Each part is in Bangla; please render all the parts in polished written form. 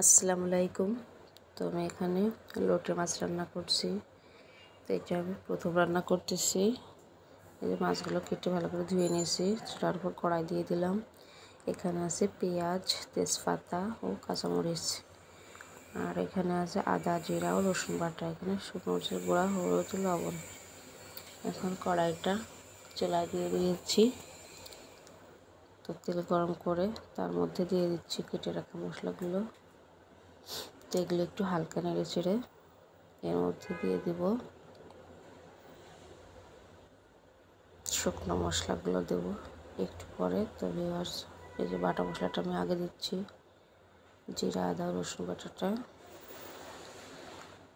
আসসালামু আলাইকুম। তো আমি এখানে লোটে মাছ রান্না করছি। তো এটা আমি প্রথম রান্না করতেছি। এই যে মাছগুলো কেটে ভালো করে ধুয়ে নিয়েছি, তারপর কড়াই দিয়ে দিলাম। এখানে আছে পেঁয়াজ, তেজপাতা ও কাঁচামরিচ, আর এখানে আছে আদা, জিরা ও রসুন বাটা, এখানে শুকনো মরিচের গুঁড়া, হলুদ, লবণ। এখন কড়াইটা চুলায় দিয়ে দিয়েছি। তো তেল গরম করে তার মধ্যে দিয়ে দিচ্ছি কেটে রাখা মশলাগুলো। তো এগুলো একটু হালকা নেড়ে চেড়ে এর মধ্যে দিয়ে দেব শুকনো মশলাগুলো দেব একটু পরে। তো এই যে বাটা মশলাটা আমি আগে দিচ্ছি, জিরা, আদা, রসুন বাটাটা।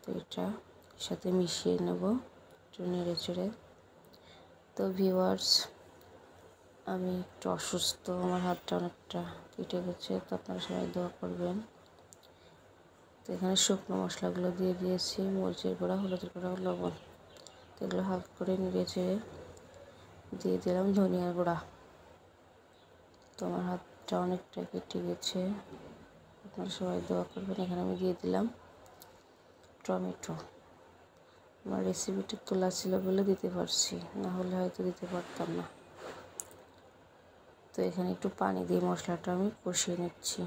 তো এটা সাথে মিশিয়ে নেব একটু নেড়ে চেড়ে। তো ভিউয়ার্স, আমি একটু অসুস্থ, আমার হাতটা অনেকটা কেটে গেছে, তো আপনারা সবাই দোয়া করবেন। তো এখানে শুকনো মশলাগুলো দিয়ে দিয়েছি, মরিচের গুঁড়া, হলুদের গুঁড়া, লবণ। তো এগুলো হালকা করে নেড়েছে দিয়ে দিলাম ধনিয়ার গুঁড়া। তো আমার হাতটা অনেকটা কেটে গেছে, আপনারা সবাই দোয়া করবেন। এখানে আমি দিয়ে দিলাম টমেটো। আমার রেসিপিটা তোলা ছিল বলে দিতে পারছি, না হলে হয়তো দিতে পারতাম না। তো এখানে একটু পানি দিয়ে মশলাটা আমি কষিয়ে নিচ্ছি।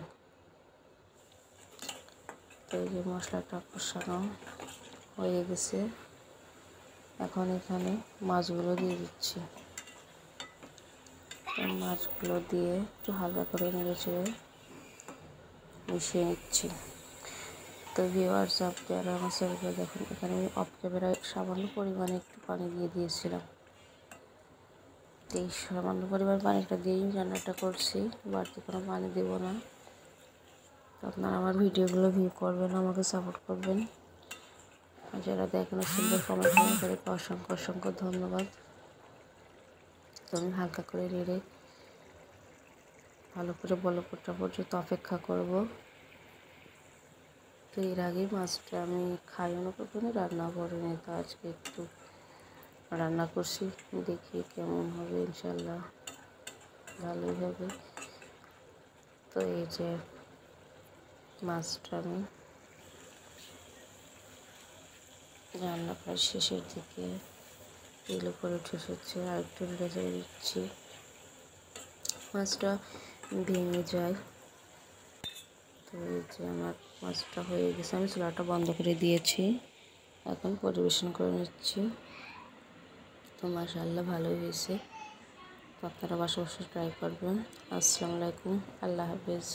তো এই যে মশলাটা কষানো হয়ে গেছে, এখন এখানে মাছগুলো দিয়ে দিচ্ছি। মাছগুলো দিয়ে একটু হালকা করে নেড়ে চেড়ে মিশিয়ে নিচ্ছি। তো ভিউয়ার্স, আপনারা আমার চ্যানেলে দেখুন, এখানে আমি অফ ক্যামেরায় সামান্য পরিমাণে একটু পানি দিয়ে দিয়েছিলাম। তো এই সামান্য পরিমাণ পানিটা দিয়েই রান্নাটা করছি, বাড়তি কোনো পানি দেব না। তো আপনারা আমার ভিডিওগুলো ভিউ করবেন, আমাকে সাপোর্ট করবেন। আর যারা দেখেন সুন্দর কমেন্ট করেন, তাদেরকে অসংখ্য অসংখ্য ধন্যবাদ। তো আমি হালকা করে নেড়ে ভালো করে বলকটা পর্যন্ত অপেক্ষা করব। তো এর আগে মাছটা আমি খাইও না, কখনো রান্না করিনি। তো আজকে একটু রান্না করছি, দেখি কেমন হবে। ইনশাল্লাহ ভালোই হবে। তো এই যে মাছটা আমি রান্না প্রায় শেষের দিকে, তেল উপরে উঠে এসেছে, আর একটু নেড়ে দিচ্ছি, মাছটা ভেঙে যায়। তো এই যে আমার মাছটা হয়ে গেছে, আমি চুলাটা বন্ধ করে দিয়েছি, এখন পরিবেশন করে নিচ্ছি। তো মাশাআল্লাহ ভালোই হয়েছে। তো আপনারা বাসা ট্রাই করবেন। আসসালামু আলাইকুম, আল্লাহ হাফেজ।